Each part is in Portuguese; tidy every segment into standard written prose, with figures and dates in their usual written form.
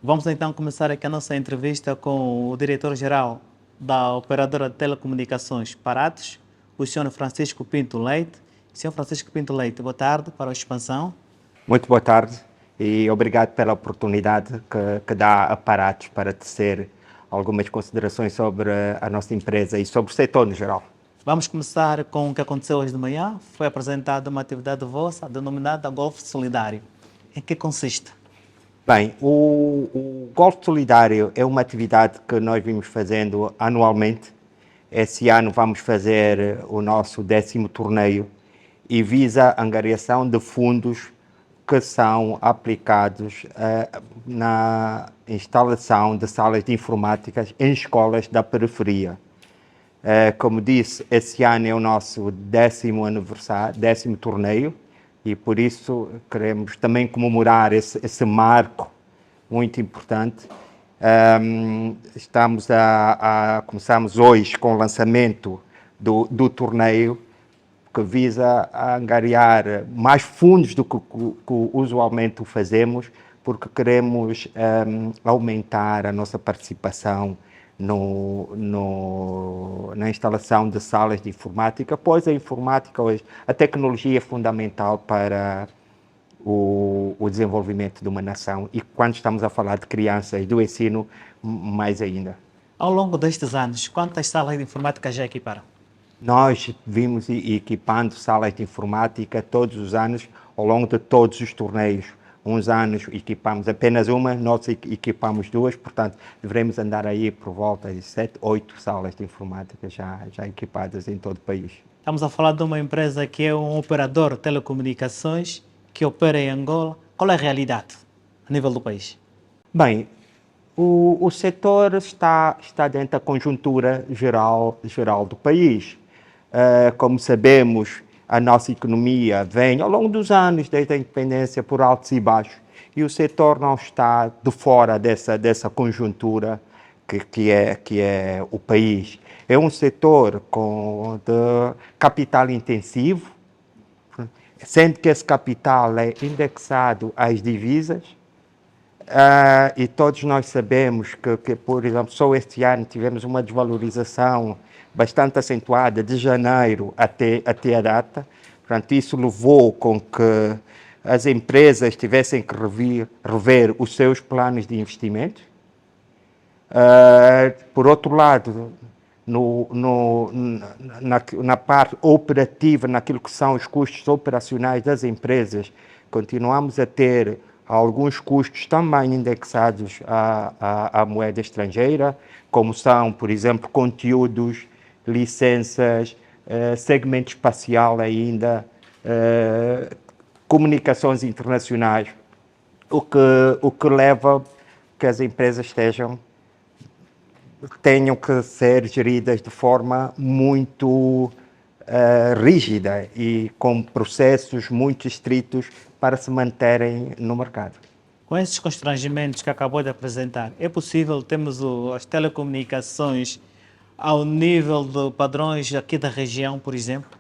Vamos então começar aqui a nossa entrevista com o diretor-geral da Operadora de Telecomunicações Parados, o senhor Francisco Pinto Leite. Senhor Francisco Pinto Leite, boa tarde para a Expansão. Muito boa tarde e obrigado pela oportunidade que dá a Parados para tecer algumas considerações sobre a nossa empresa e sobre o setor no geral. Vamos começar com o que aconteceu hoje de manhã. Foi apresentada uma atividade vossa denominada Golfo Solidário. Em que consiste? Bem, o Golfo Solidário é uma atividade que nós vimos fazendo anualmente. Esse ano vamos fazer o nosso 10º torneio e visa a angariação de fundos que são aplicados na instalação de salas de informática em escolas da periferia. Como disse, esse ano é o nosso 10º aniversário, 10º torneio, e por isso queremos também comemorar esse marco muito importante. Começamos hoje com o lançamento do torneio, que visa angariar mais fundos do que usualmente o fazemos, porque queremos aumentar a nossa participação na instalação de salas de informática, pois a informática hoje, a tecnologia é fundamental para o desenvolvimento de uma nação, e quando estamos a falar de crianças, do ensino, mais ainda. Ao longo destes anos, quantas salas de informática já equiparam? Nós vimos equipando salas de informática todos os anos, ao longo de todos os torneios. Uns anos equipamos apenas uma, nós equipamos duas, portanto, devemos andar aí por volta de 7, 8 salas de informática já equipadas em todo o país. Estamos a falar de uma empresa que é um operador de telecomunicações que opera em Angola. Qual é a realidade a nível do país? Bem, o setor está dentro da conjuntura geral do país. Como sabemos, a nossa economia vem, ao longo dos anos, desde a independência, por altos e baixos, e o setor não está de fora dessa conjuntura que é o país. É um setor de capital intensivo, sendo que esse capital é indexado às divisas, e todos nós sabemos que, por exemplo, só este ano tivemos uma desvalorização bastante acentuada de janeiro até a data. Portanto, isso levou com que as empresas tivessem que rever os seus planos de investimento. Por outro lado, na parte operativa, naquilo que são os custos operacionais das empresas, continuamos a ter alguns custos também indexados à moeda estrangeira, como são, por exemplo, conteúdos, licenças, segmento espacial ainda, comunicações internacionais, o que leva que as empresas tenham que ser geridas de forma muito rígida e com processos muito estritos para se manterem no mercado. Com esses constrangimentos que acabou de apresentar, é possível termos as telecomunicações ao nível de padrões aqui da região, por exemplo?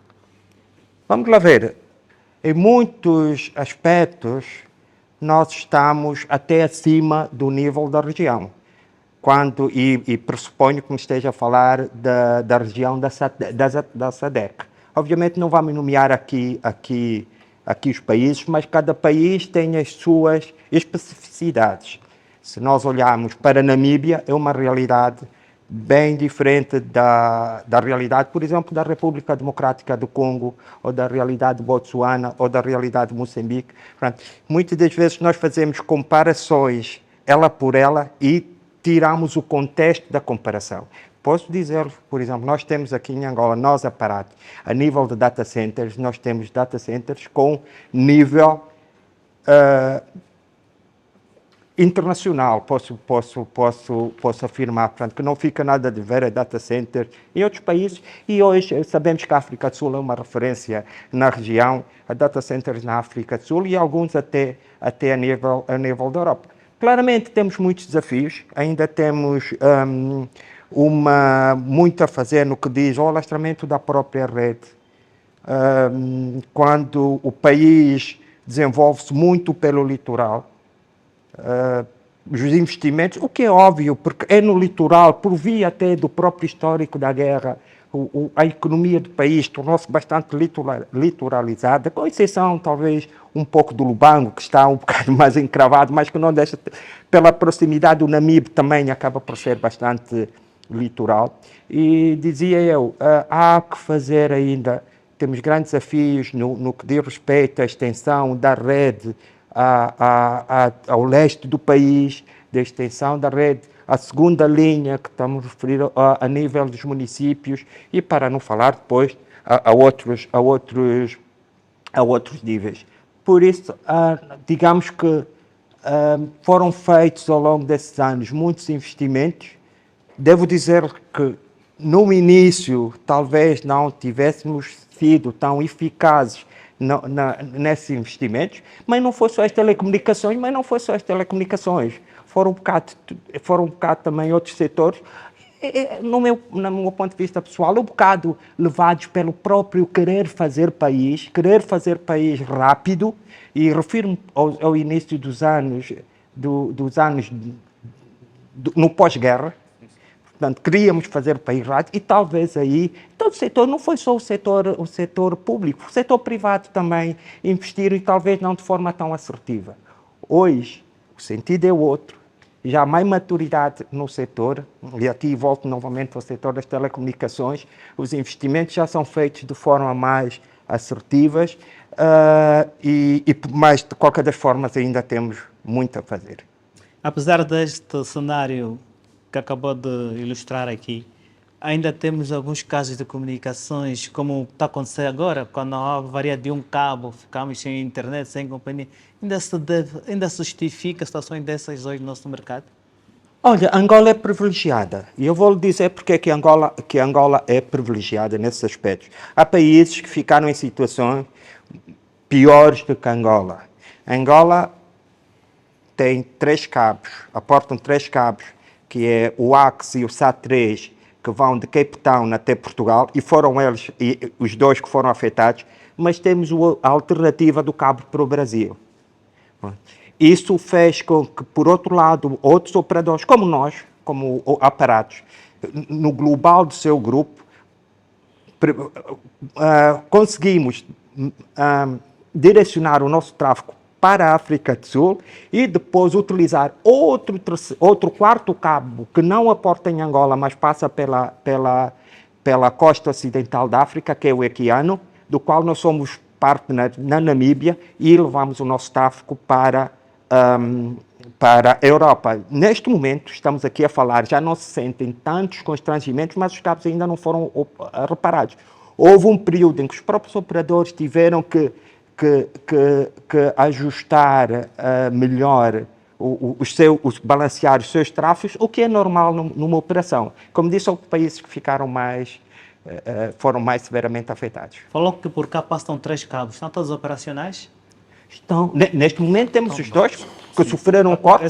Vamos lá ver. Em muitos aspectos, nós estamos até acima do nível da região. E pressuponho que me esteja a falar da região da SADC. Obviamente não vamos nomear aqui os países, mas cada país tem as suas especificidades. Se nós olharmos para a Namíbia, é uma realidade bem diferente da realidade, por exemplo, da República Democrática do Congo, ou da realidade de Botsuana, ou da realidade de Moçambique. Portanto, muitas das vezes nós fazemos comparações ela por ela e tiramos o contexto da comparação. Posso dizer, por exemplo, nós temos aqui em Angola, nós a Paraty, a nível de data centers, nós temos data centers com nível internacional, posso afirmar, portanto, que não fica nada de ver a data center em outros países, e hoje sabemos que a África do Sul é uma referência na região, a data centers na África do Sul, e alguns até a nível da Europa. Claramente temos muitos desafios, ainda temos muito a fazer no que diz ao alastramento da própria rede. Quando o país desenvolve-se muito pelo litoral, os investimentos, o que é óbvio, porque é no litoral, por via até do próprio histórico da guerra, a economia do país tornou-se bastante litoralizada, com exceção, talvez, um pouco do Lubango, que está um bocado mais encravado, mas que não deixa, pela proximidade do Namibe, também acaba por ser bastante litoral. E dizia eu, há que fazer ainda, temos grandes desafios no que diz respeito à extensão da rede ao leste do país, da extensão da rede, a segunda linha que estamos a referir a nível dos municípios, e para não falar depois a outros níveis. Por isso, digamos que foram feitos ao longo desses anos muitos investimentos. Devo dizer que no início talvez não tivéssemos sido tão eficazes nesses investimentos, mas não foi só as telecomunicações, foram um bocado também outros setores, no meu ponto de vista pessoal, um bocado levados pelo próprio querer fazer país rápido, e refiro-me ao início dos anos no pós-guerra. Portanto, queríamos fazer país rápido, e talvez aí todo o setor, não foi só o setor público, o setor privado também investir, e talvez não de forma tão assertiva. Hoje, o sentido é outro, já há mais maturidade no setor, e aqui volto novamente ao setor das telecomunicações, os investimentos já são feitos de forma mais assertivas, mas de qualquer das formas ainda temos muito a fazer. Apesar deste cenário que acabou de ilustrar aqui, ainda temos alguns casos de comunicações, como está acontecendo agora, quando a avaria de um cabo, ficamos sem internet, sem companhia. Ainda se justifica situações dessas hoje no nosso mercado? Olha, Angola é privilegiada, e eu vou lhe dizer porque é que Angola é privilegiada nesses aspectos. Há países que ficaram em situações piores do que Angola. Angola tem 3 cabos, aportam 3 cabos, que é o AX e o SAT-3, que vão de Cape Town até Portugal, e foram eles os 2 que foram afetados, mas temos a alternativa do cabo para o Brasil. Isso fez com que, por outro lado, outros operadores, como nós, como aparatos, no global do seu grupo, conseguimos direcionar o nosso tráfego para a África do Sul, e depois utilizar outro quarto cabo que não aporta em Angola, mas passa pela costa ocidental da África, que é o Equiano, do qual nós somos partner na Namíbia, e levamos o nosso tráfego para a Europa. Neste momento, estamos aqui a falar, já não se sentem tantos constrangimentos, mas os cabos ainda não foram reparados. Houve um período em que os próprios operadores tiveram que ajustar melhor, balancear os seus tráfegos, o que é normal numa operação. Como disse, houve países que foram mais severamente afetados. Falou que por cá passam 3 cabos, estão todos operacionais? Estão. Neste momento temos os 2 que sofreram corte.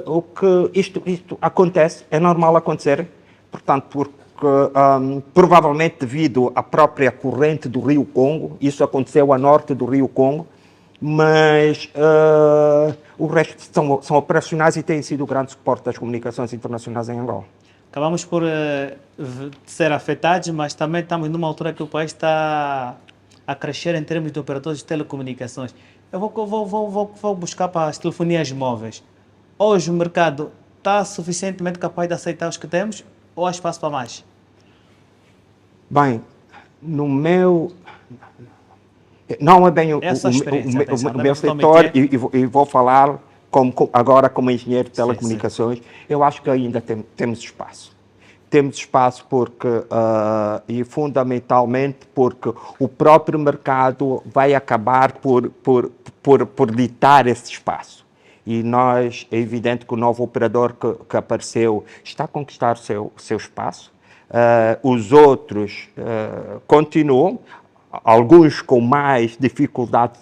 O que isto acontece, é normal acontecer, portanto, porque provavelmente devido à própria corrente do Rio Congo, isso aconteceu a norte do Rio Congo, mas o resto são operacionais e têm sido o grande suporte das comunicações internacionais em Angola. Acabamos por ser afetados, mas também estamos numa altura que o país está a crescer em termos de operadores de telecomunicações. Eu vou buscar para as telefonias móveis. Hoje o mercado está suficientemente capaz de aceitar os que temos, ou há espaço para mais? Bem, no meu... Não é bem o meu setor, e vou falar agora como engenheiro de telecomunicações. Sim. Eu acho que ainda temos espaço. Temos espaço porque, e fundamentalmente porque o próprio mercado vai acabar por ditar esse espaço. E nós, é evidente que o novo operador que apareceu está a conquistar o seu espaço. Os outros continuam, alguns com mais dificuldades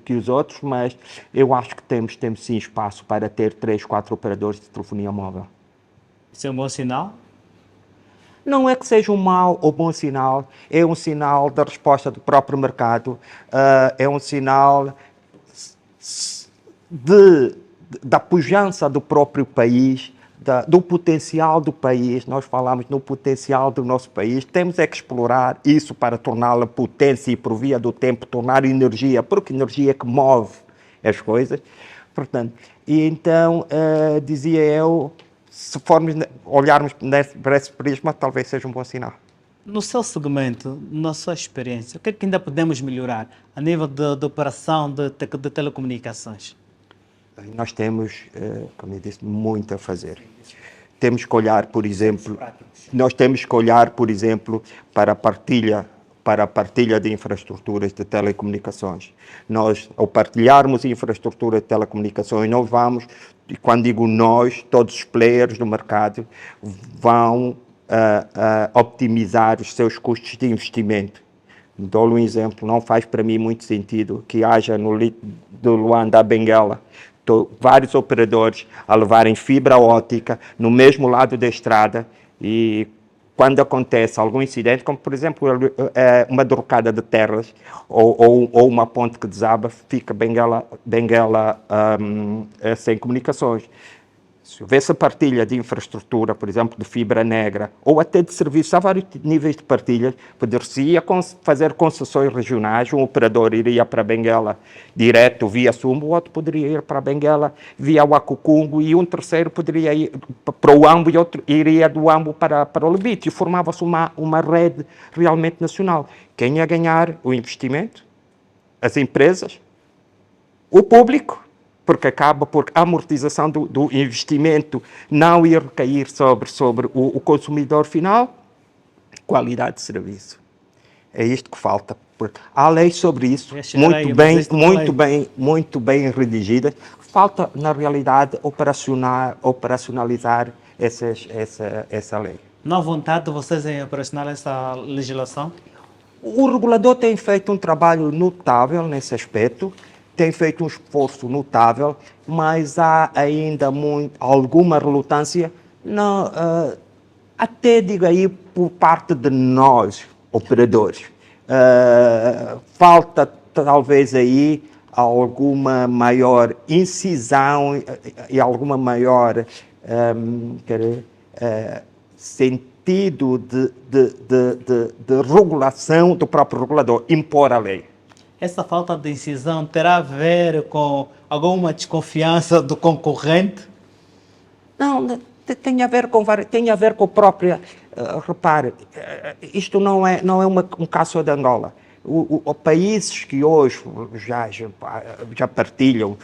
que os outros, mas eu acho que temos sim espaço para ter 3, 4 operadores de telefonia móvel. Isso é um bom sinal? Não é que seja um mau ou bom sinal, é um sinal da resposta do próprio mercado, é um sinal... da pujança do próprio país, do potencial do país. Nós falamos no potencial do nosso país, temos é que explorar isso para torná-la potência e, por via do tempo, tornar energia, porque energia é que move as coisas. Portanto, e então, dizia eu, se formos olharmos para esse prisma, talvez seja um bom sinal. No seu segmento, na sua experiência, o que é que ainda podemos melhorar a nível de operação de telecomunicações? Nós temos, como eu disse, muito a fazer. Temos que olhar, por exemplo, para a partilha de infraestruturas de telecomunicações. Nós, ao partilharmos infraestrutura de telecomunicações, nós vamos, e quando digo nós, todos os players do mercado vão optimizar os seus custos de investimento. Dou-lhe um exemplo, não faz para mim muito sentido que haja no do Luanda a Benguela vários operadores a levarem fibra óptica no mesmo lado da estrada e quando acontece algum incidente, como por exemplo uma derrocada de terras ou uma ponte que desaba, fica Benguela sem comunicações. Se houvesse a partilha de infraestrutura, por exemplo, de fibra negra, ou até de serviços, há vários níveis de partilha, poder-se-ia fazer concessões regionais, um operador iria para Benguela direto via Sumbo, o outro poderia ir para Benguela via Wakukungu e um terceiro poderia ir para o Ambo e outro iria do Ambo para o Lebite, e formava-se uma rede realmente nacional. Quem ia ganhar o investimento? As empresas, o público, porque acaba por a amortização do investimento não ir recair sobre o consumidor final, qualidade de serviço. É isto que falta. Há leis sobre isso, muito bem redigidas. Falta, na realidade, operacionalizar essa lei. Não há vontade de vocês em operacionalizar essa legislação? O regulador tem feito um trabalho notável nesse aspecto, tem feito um esforço notável, mas há ainda alguma relutância, até digo aí por parte de nós, operadores. Falta talvez aí alguma maior incisão e alguma maior sentido de regulação do próprio regulador, impor a lei. Essa falta de incisão terá a ver com alguma desconfiança do concorrente? Não, tem a ver com a própria... repare, isto não é um caso de Angola. Países que hoje já partilham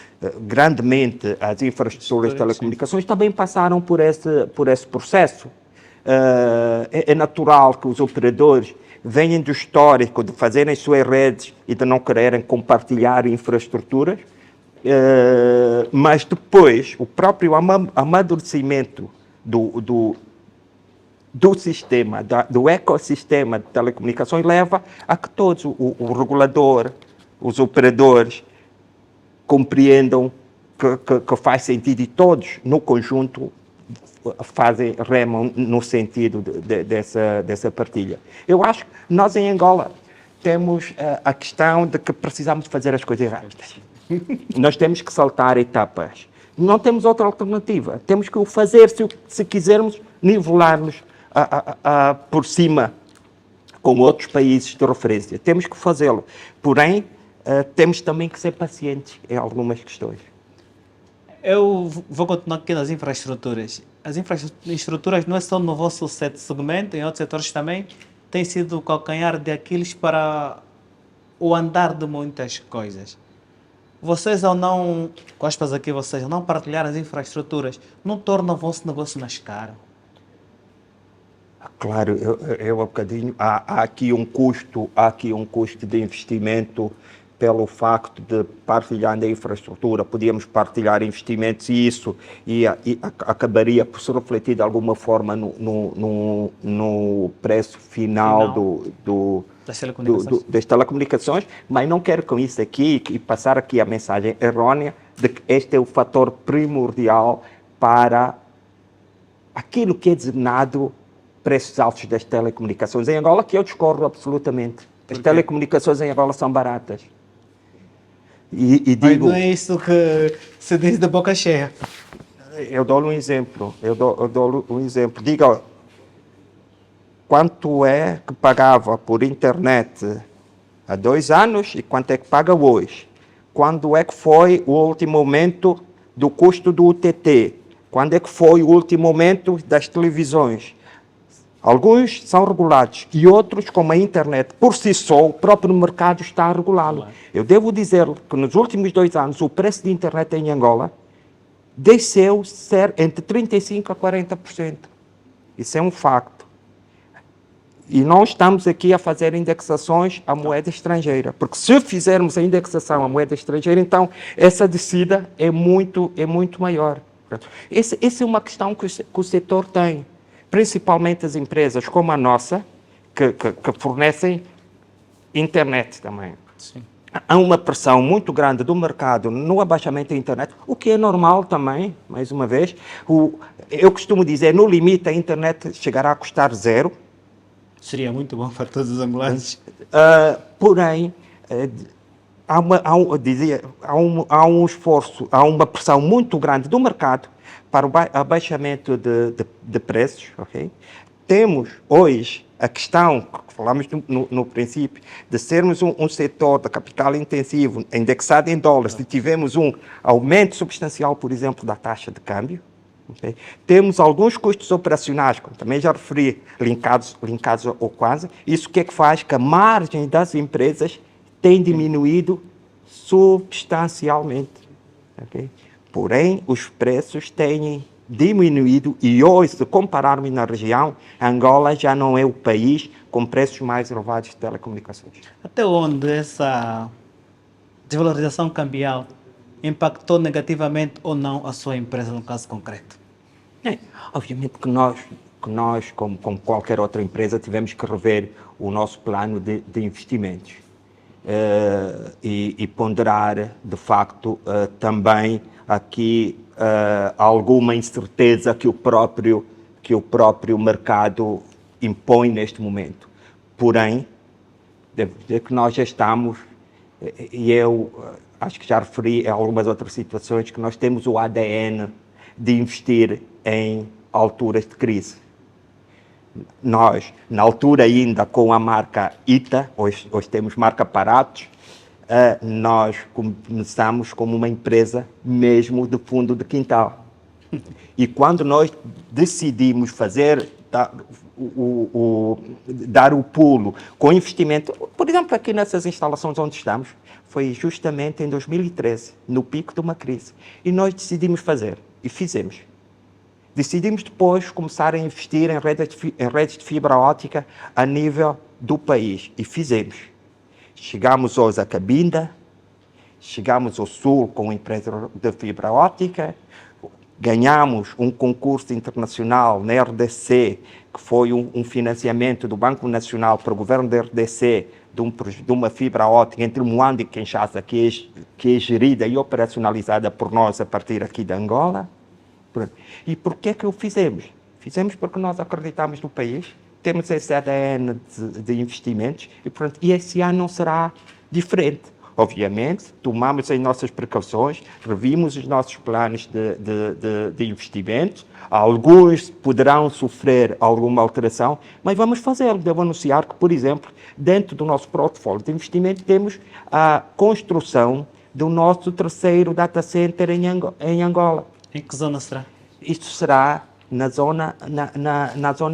grandemente as infraestruturas de telecomunicações também passaram por esse processo. É natural que os operadores venham do histórico de fazerem suas redes e de não quererem compartilhar infraestruturas, mas depois o próprio amadurecimento do sistema, do ecossistema de telecomunicações leva a que todos, o regulador, os operadores, compreendam que faz sentido e todos, no conjunto, remam no sentido dessa partilha. Eu acho que nós em Angola temos a questão de que precisamos fazer as coisas rápidas. Nós temos que saltar etapas. Não temos outra alternativa. Temos que o fazer se quisermos nivelar-nos por cima com outros países de referência. Temos que fazê-lo. Porém, temos também que ser pacientes em algumas questões. Eu vou continuar aqui nas infraestruturas. As infraestruturas não é só no vosso segmento, em outros setores também, tem sido o calcanhar de Aquiles para o andar de muitas coisas. Vocês, ao não, com aspas aqui, vocês, ao não partilhar as infraestruturas, não tornam o vosso negócio mais caro? Claro, eu há bocadinho, há aqui um custo de investimento pelo facto de partilhar a infraestrutura, podíamos partilhar investimentos e isso acabaria por se refletir de alguma forma no preço final das telecomunicações, mas não quero com isso aqui e passar aqui a mensagem errônea de que este é o fator primordial para aquilo que é designado preços altos das telecomunicações em Angola, que eu discordo absolutamente. As telecomunicações em Angola são baratas. E Mas digo, não é isso que se diz de boca cheia. eu dou um exemplo. Eu dou um exemplo. Diga quanto é que pagava por internet há 2 anos e quanto é que paga hoje. Quando é que foi o último aumento do custo do UTT? Quando é que foi o último aumento das televisões? Alguns são regulados e outros, como a internet, por si só, o próprio mercado está a regulá-lo. Eu devo dizer que nos últimos 2 anos o preço de internet em Angola desceu ser entre 35% a 40%. Isso é um facto. E não estamos aqui a fazer indexações à moeda estrangeira, porque se fizermos a indexação à moeda estrangeira, então essa descida é muito maior. Essa é uma questão que o setor tem, principalmente as empresas como a nossa, que fornecem internet também. Sim. Há uma pressão muito grande do mercado no abaixamento da internet, o que é normal também, mais uma vez. Eu costumo dizer, no limite, a internet chegará a custar zero. Seria muito bom para todos os angolanos. Porém, há um esforço, há uma pressão muito grande do mercado para o abaixamento de preços. Okay? Temos hoje a questão, que falamos no princípio, de sermos um setor de capital intensivo, indexado em dólares, e tivemos um aumento substancial, por exemplo, da taxa de câmbio. Okay? Temos alguns custos operacionais, como também já referi, linkados ao quase. Isso o que é que faz? Que a margem das empresas tem diminuído substancialmente. Okay? Porém, os preços têm diminuído e hoje, se compararmos na região, Angola já não é o país com preços mais elevados de telecomunicações. Até onde essa desvalorização cambial impactou negativamente ou não a sua empresa no caso concreto? Obviamente que nós como qualquer outra empresa, tivemos que rever o nosso plano de investimentos e ponderar, de facto, também aqui alguma incerteza que o próprio mercado impõe neste momento. Porém, devo dizer que nós já estamos, e eu acho que já referi em algumas outras situações, que nós temos o ADN de investir em alturas de crise. Nós, na altura ainda com a marca ITA, hoje temos marca Paratos, nós começamos como uma empresa mesmo de fundo de quintal. E quando nós decidimos dar o pulo com investimento, por exemplo, aqui nessas instalações onde estamos, foi justamente em 2013, no pico de uma crise. E nós decidimos fazer, e fizemos. Decidimos depois começar a investir em redes de fibra óptica a nível do país, e fizemos. Chegamos hoje a Cabinda, chegamos ao Sul com uma empresa de fibra óptica, ganhamos um concurso internacional na RDC, que foi um financiamento do Banco Nacional para o governo da RDC, de uma fibra óptica entre Moanda e Kinshasa, que é gerida e operacionalizada por nós a partir aqui de Angola. E por que é que o fizemos? Fizemos porque nós acreditamos no país, temos esse ADN de investimentos e esse ano não será diferente. Obviamente, tomamos as nossas precauções, revimos os nossos planos de investimento, alguns poderão sofrer alguma alteração, mas vamos fazê-lo. Devo anunciar que, por exemplo, dentro do nosso portfólio de investimento temos a construção do nosso terceiro data center em Angola. Em que zona será? Isto será na zona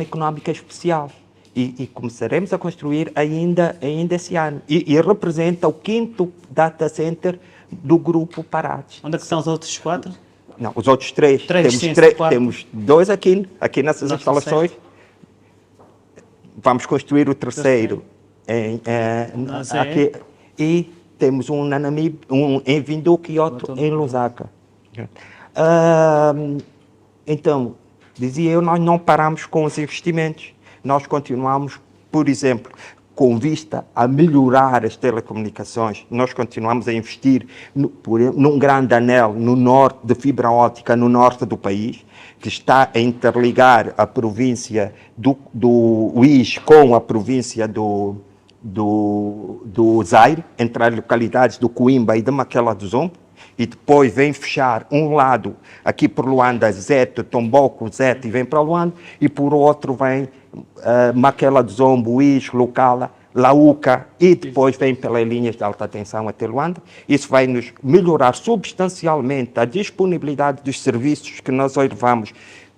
económica especial. E começaremos a construir ainda esse ano. E representa o 5º data center do grupo Paratos. Onde é que estão os outros 4? Não, os outros 3. Temos 2 aqui nessas instalações. Vamos construir o terceiro aqui. E temos um em Vinduque e outro em Lusaka. Então, dizia eu, nós não paramos com os investimentos. Nós continuamos, por exemplo, com vista a melhorar as telecomunicações, nós continuamos a investir num grande anel no norte de fibra óptica, no norte do país, que está a interligar a província do Uís com a província do do Zaire, entre as localidades do Coimba e de Maquela do Zombo, e depois vem fechar um lado aqui por Luanda, Zete, Tomboco, Zete, e vem para Luanda, e por outro vem Maquela do Zombo, Is, Lucala, Lauca, e depois vem pelas linhas de alta tensão até Luanda. Isso vai nos melhorar substancialmente a disponibilidade dos serviços que nós levamos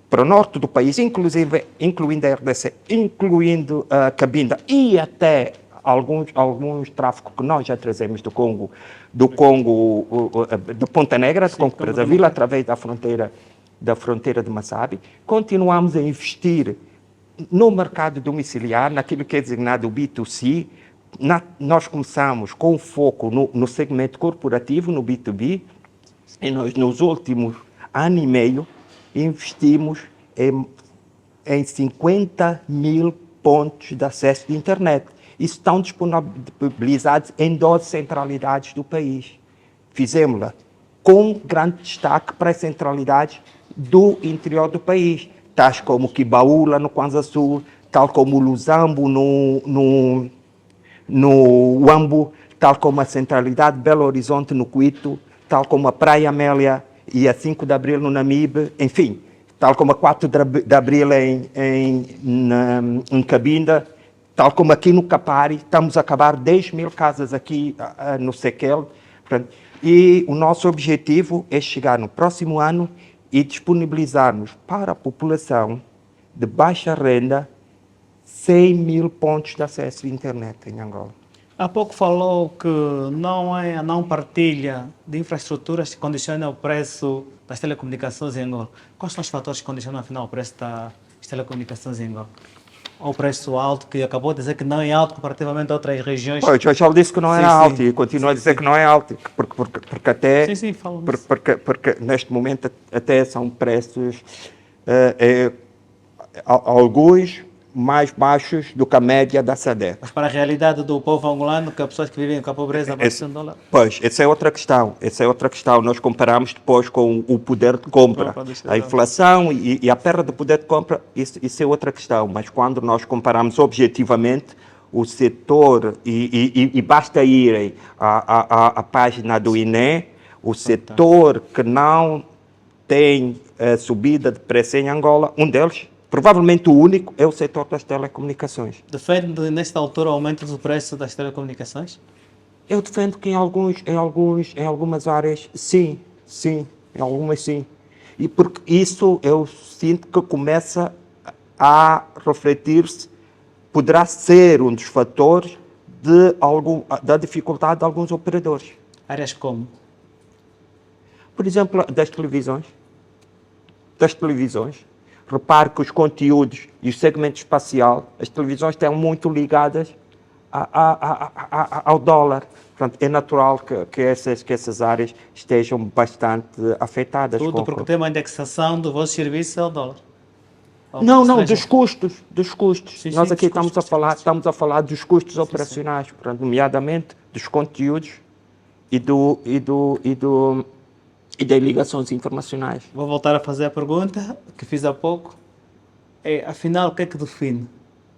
para o norte do país, inclusive, incluindo a RDC, incluindo a Cabinda e até alguns tráficos que nós já trazemos do Congo, de Ponta Negra, de Congo Brazzaville, através da fronteira de Massabi. Continuamos a investir no mercado domiciliar, naquilo que é designado o B2C. Nós começamos com foco no segmento corporativo, no B2B, e nós, nos últimos ano e meio, investimos em 50 mil pontos de acesso de internet. Isso estão disponibilizados em 12 centralidades do país. Fizemos-la com grande destaque para as centralidades do interior do país, tais como Quibaúla, no Kwanza Sul, tal como Luzambo, no Uambo, tal como a centralidade de Belo Horizonte, no Quito, tal como a Praia Amélia e a 5 de Abril, no Namibe, enfim, tal como a 4 de Abril em Cabinda, tal como aqui no Capari. Estamos a acabar 10 mil casas aqui no Sequel. E o nosso objetivo é chegar no próximo ano e disponibilizarmos para a população de baixa renda 100 mil pontos de acesso à internet em Angola. Há pouco falou que não é a não partilha de infraestruturas que condiciona o preço das telecomunicações em Angola. Quais são os fatores que condicionam, afinal, o preço das telecomunicações em Angola? O preço alto, que acabou de dizer que não é alto comparativamente a outras regiões. Pois, eu já disse que não era alto e continuo a dizer que não é alto, porque até porque neste momento até são preços alguns mais baixos do que a média da SADC. Mas para a realidade do povo angolano, que há pessoas que vivem com a pobreza abaixo de $100. Pois, essa é outra questão. Essa é outra questão. Nós comparamos depois com o poder de compra. A inflação e a perda de poder de compra, isso é outra questão. Mas quando nós comparamos objetivamente o setor, e basta irem à página do INE, o setor que não tem subida de preço em Angola, um deles, provavelmente o único, é o setor das telecomunicações. Defende, nesta altura, o aumento do preço das telecomunicações? Eu defendo que em algumas áreas, sim. Em algumas, sim. E porque isso eu sinto que começa a refletir-se, poderá ser um dos fatores da dificuldade de alguns operadores. Áreas como? Por exemplo, das televisões. Repare que os conteúdos e o segmento espacial, as televisões estão muito ligadas ao dólar. Portanto, é natural que essas áreas estejam bastante afetadas. Tudo porque tem uma indexação do vosso serviço ao dólar. Não, dos custos. Sim, Nós aqui dos estamos a falar dos custos operacionais, portanto, nomeadamente dos conteúdos e das ligações internacionais. Vou voltar a fazer a pergunta que fiz há pouco. Afinal, o que é que define?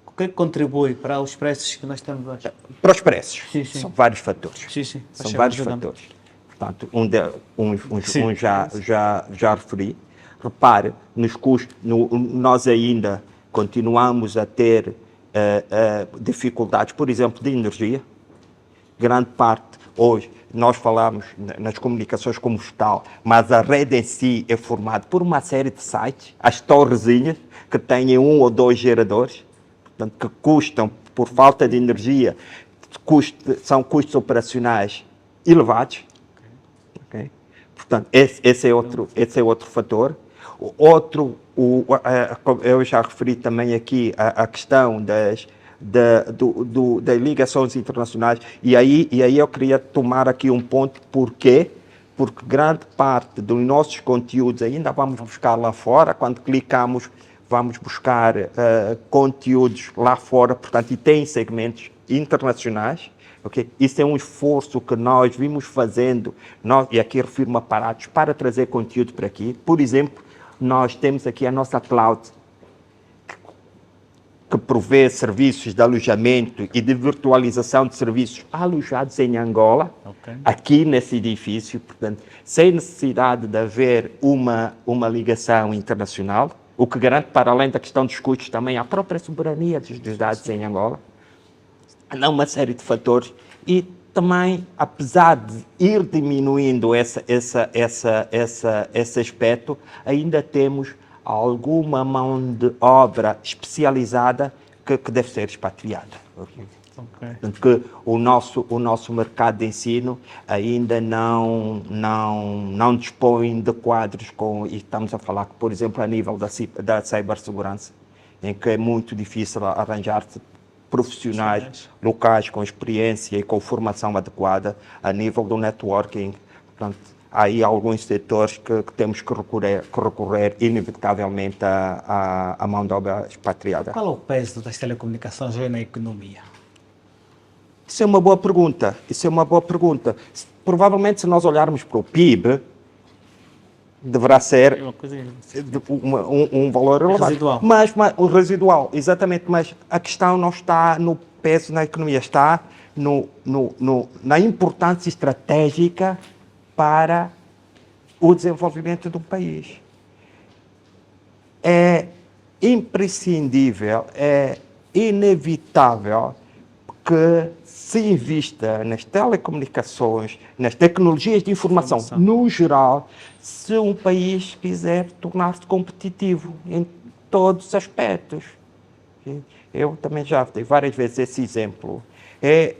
O que é que contribui para os preços que nós temos hoje? Para os preços, sim. São vários fatores. Sim. São vários fatores. Portanto, já referi. Repare, nos custos, nós ainda continuamos a ter dificuldades, por exemplo, de energia. Grande parte, hoje, nós falamos nas comunicações como tal, mas a rede em si é formada por uma série de sites, as torrezinhas, que têm 1 ou 2 geradores, portanto, que custam, por falta de energia, são custos operacionais elevados. Okay? Portanto, esse é outro fator. Eu já referi também aqui a questão das ligações internacionais, e aí eu queria tomar aqui um ponto. Porquê? Porque grande parte dos nossos conteúdos ainda vamos buscar lá fora. Quando clicamos, vamos buscar conteúdos lá fora, portanto, e tem segmentos internacionais. Okay? Isso é um esforço que nós vimos fazendo, e aqui refiro-me a aparatos, para trazer conteúdo para aqui. Por exemplo, nós temos aqui a nossa cloud, que provê serviços de alojamento e de virtualização de serviços alojados em Angola, aqui nesse edifício, portanto, sem necessidade de haver uma ligação internacional, o que garante, para além da questão dos custos, também a própria soberania dos dados em Angola. Há uma série de fatores e também, apesar de ir diminuindo esse aspecto, ainda temos alguma mão de obra especializada que deve ser expatriada. Portanto, que o nosso mercado de ensino ainda não dispõe de quadros e estamos a falar, por exemplo, a nível da cibersegurança, em que é muito difícil arranjar profissionais locais com experiência e com formação adequada a nível do networking. Portanto, há aí alguns setores que temos que recorrer inevitavelmente à mão de obra expatriada. Qual é o peso das telecomunicações hoje na economia? Isso é uma boa pergunta. Provavelmente, se nós olharmos para o PIB, deverá ser um valor elevado. Residual. Mas o residual, exatamente. Mas a questão não está no peso na economia, está na importância estratégica para o desenvolvimento do país. É imprescindível, é inevitável que se invista nas telecomunicações, nas tecnologias de informação no geral, se um país quiser tornar-se competitivo em todos os aspectos. Eu também já dei várias vezes esse exemplo. É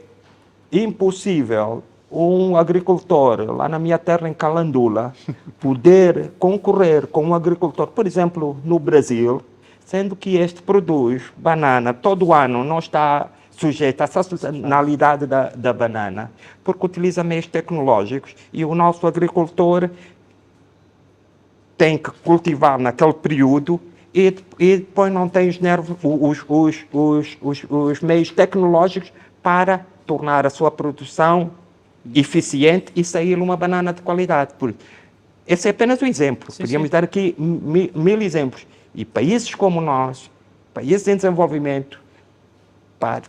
impossível um agricultor, lá na minha terra, em Calandula, poder concorrer com um agricultor, por exemplo, no Brasil, sendo que este produz banana todo ano, não está sujeito à sazonalidade da banana, porque utiliza meios tecnológicos e o nosso agricultor tem que cultivar naquele período e depois não tem os meios tecnológicos para tornar a sua produção eficiente e sair uma banana de qualidade. Esse é apenas um exemplo. Podíamos dar aqui mil exemplos. E países como nós, países em desenvolvimento,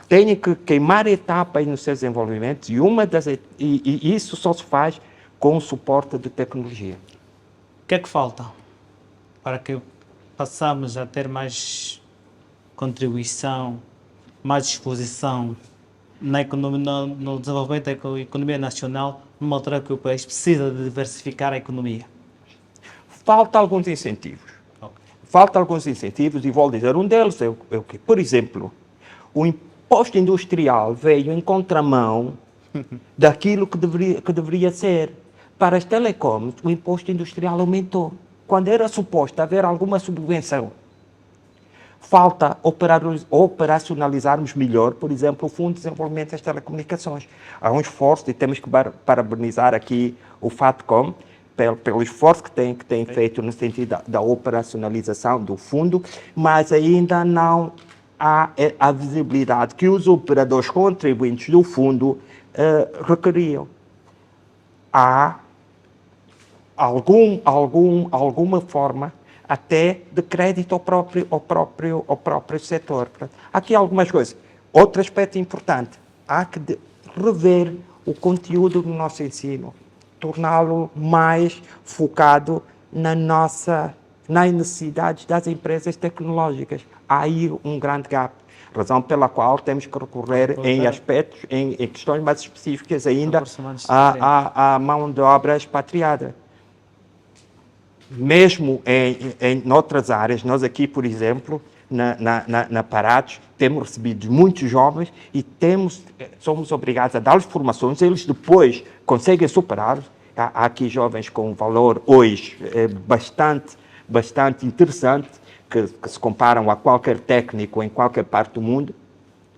têm que queimar etapas nos seus desenvolvimentos e isso só se faz com o suporte de tecnologia. O que é que falta para que passamos a ter mais contribuição, mais exposição na economia, no desenvolvimento da economia nacional, numa altura que o país precisa de diversificar a economia? Falta alguns incentivos. E vou dizer, um deles é o quê? Por exemplo, o imposto industrial veio em contramão daquilo que deveria ser. Para as telecoms, o imposto industrial aumentou. Quando era suposto haver alguma subvenção, falta operacionalizarmos melhor, por exemplo, o Fundo de Desenvolvimento das Telecomunicações. Há um esforço, e temos que parabenizar aqui o FATCOM, pelo esforço que tem feito no sentido da operacionalização do fundo, mas ainda não há a visibilidade que os operadores contribuintes do fundo requeriam. Há alguma forma até de crédito ao próprio setor. Há aqui algumas coisas. Outro aspecto importante, há que rever o conteúdo do nosso ensino, torná-lo mais focado nas necessidades das empresas tecnológicas. Há aí um grande gap, razão pela qual temos que recorrer em aspectos, em questões mais específicas ainda, à mão de obra expatriada. Mesmo em outras áreas, nós aqui, por exemplo, na Parados, temos recebido muitos jovens e somos obrigados a dar-lhes formações, eles depois conseguem superar. Há aqui jovens com um valor hoje bastante interessante, que se comparam a qualquer técnico em qualquer parte do mundo,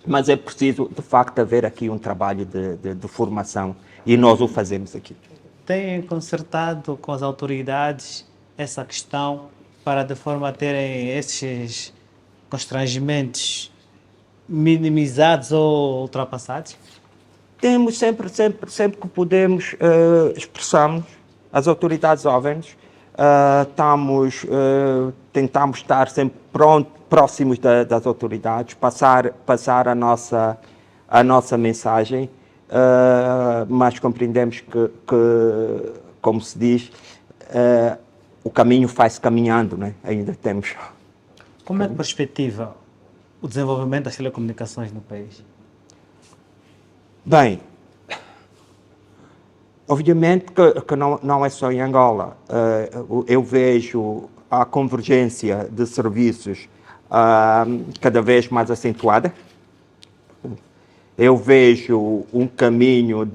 mas é preciso, de facto, haver aqui um trabalho de formação e nós o fazemos aqui. Têm consertado com as autoridades essa questão para, de forma a terem esses constrangimentos minimizados ou ultrapassados? Temos sempre que podemos expressarmos, as autoridades jovens Tentamos estar sempre próximos das autoridades, passar a nossa mensagem, mas compreendemos que, como se diz, o caminho faz-se caminhando, né? Ainda temos. Como é que perspectiva o desenvolvimento das telecomunicações no país? Bem, obviamente que não é só em Angola. Eu vejo a convergência de serviços cada vez mais acentuada. Eu vejo um caminho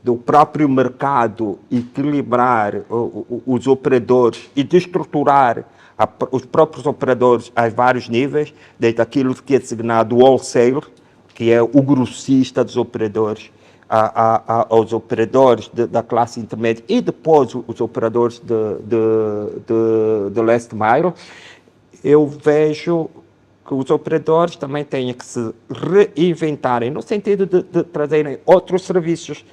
do próprio mercado equilibrar os operadores e de estruturar os próprios operadores a vários níveis, desde aquilo que é designado wholesale, que é o grossista dos operadores, aos operadores da classe intermédia e depois os operadores de last mile. Eu vejo que os operadores também têm que se reinventarem, no sentido de trazerem outros serviços,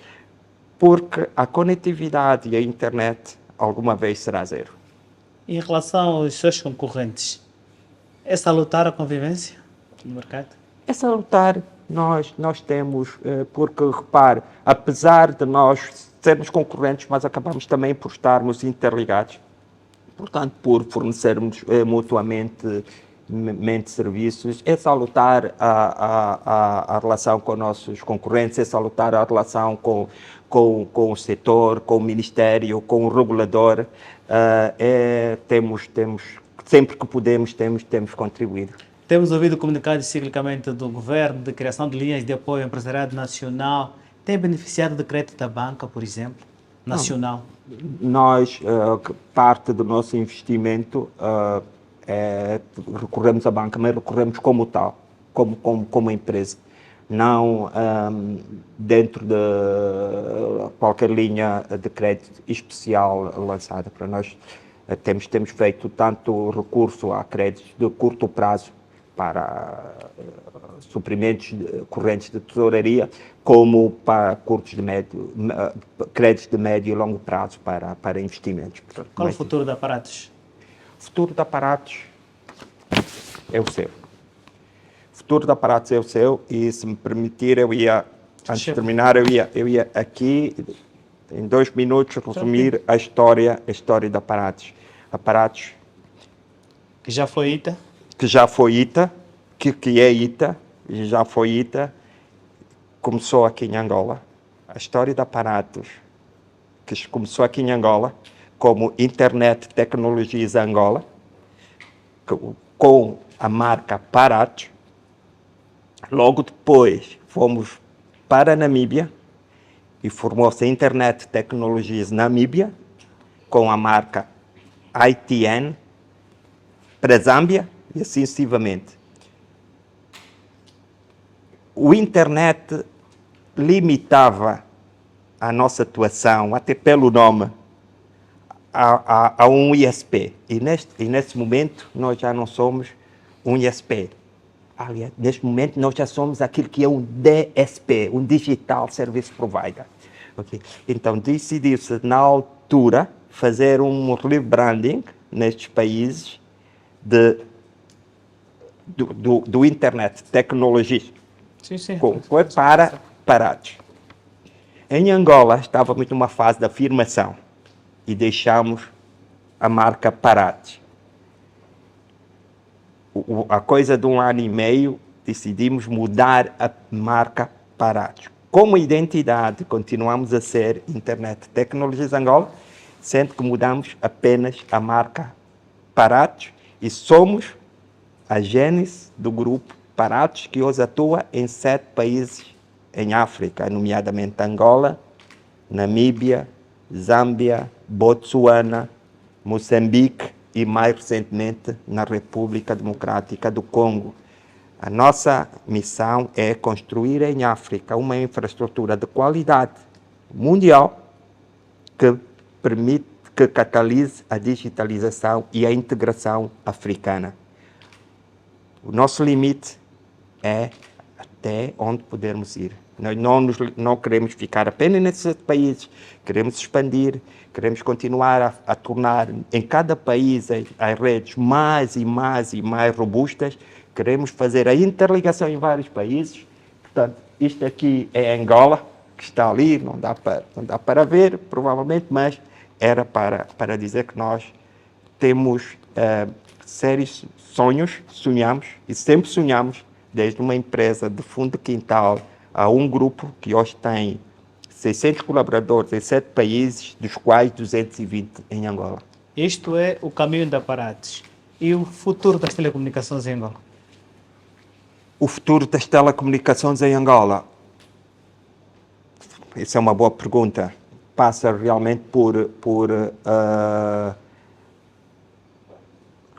porque a conectividade e a internet alguma vez será zero. Em relação aos seus concorrentes, é salutar a convivência no mercado? É salutar, nós temos, porque repare, apesar de nós sermos concorrentes, mas acabamos também por estarmos interligados, portanto, por fornecermos mutuamente serviços. É salutar a relação com nossos concorrentes, é salutar a relação com o setor, com o Ministério, com o regulador. Temos, sempre que podemos, temos contribuído. Temos ouvido comunicados ciclicamente do governo de criação de linhas de apoio ao empresariado nacional. Tem beneficiado do crédito da banca, por exemplo, nacional? Nós, parte do nosso investimento, recorremos à banca, mas recorremos como tal, como empresa. Não dentro de qualquer linha de crédito especial lançada para nós. Temos feito tanto recurso a créditos de curto prazo para suprimentos correntes de tesouraria, como para créditos de médio e longo prazo para investimentos. Qual é o futuro da Aparatos? O futuro da Aparatos é o seu. O futuro da Aparatos é o seu, e se me permitir, antes de terminar, eu ia aqui, em 2 minutos, resumir a história da Aparatos. Aparatos que já foi ITA? Que já foi ITA, que é ITA, e já foi ITA, começou aqui em Angola. A história da Aparatos, que começou aqui em Angola, como Internet Tecnologias Angola, com a marca Aparatos. Logo depois fomos para a Namíbia e formou-se a Internet Tecnologias Namíbia, com a marca ITN, para a Zâmbia e assim sucessivamente. O internet limitava a nossa atuação, até pelo nome, a um ISP. E neste momento nós já não somos um ISP. Aliás, neste momento nós já somos aquilo que é um DSP, um Digital Service Provider. Okay? Então decidiu-se na altura fazer um rebranding nestes países do Internet Tecnologias. Sim. Para Aparatos. Em Angola estávamos numa fase de afirmação e deixamos a marca Aparatos. A coisa de 1 ano e meio decidimos mudar a marca Aparatos. Como identidade continuamos a ser Internet Tecnologias Angola, sendo que mudamos apenas a marca Aparatos e somos a gênese do grupo Aparatos, que hoje atua em 7 países em África, nomeadamente Angola, Namíbia, Zâmbia, Botsuana, Moçambique e, mais recentemente, na República Democrática do Congo. A nossa missão é construir em África uma infraestrutura de qualidade mundial que permite que catalise a digitalização e a integração africana. O nosso limite é até onde podermos ir. Nós não queremos ficar apenas nesses países, queremos expandir, queremos continuar a tornar em cada país as redes mais e mais e mais robustas, queremos fazer a interligação em vários países. Portanto, isto aqui é Angola, que está ali, não dá para ver, provavelmente, mas era para dizer que nós temos sérios sonhamos e sempre sonhamos, desde uma empresa de fundo de quintal a um grupo que hoje tem 600 colaboradores em 7 países, dos quais 220 em Angola. Isto é o caminho da Paraty. E o futuro das telecomunicações em Angola? O futuro das telecomunicações em Angola? Essa é uma boa pergunta. Passa realmente por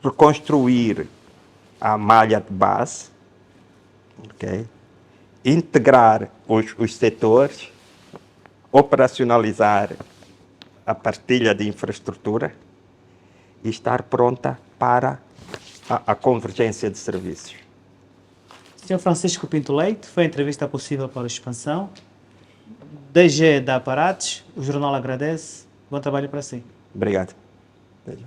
reconstruir a malha de base, okay? Integrar os setores, operacionalizar a partilha de infraestrutura e estar pronta para a convergência de serviços. Sr. Francisco Pinto Leite, foi a entrevista possível para a Expansão. DG da Paraty, o jornal agradece. Bom trabalho para si. Obrigado. Beijo.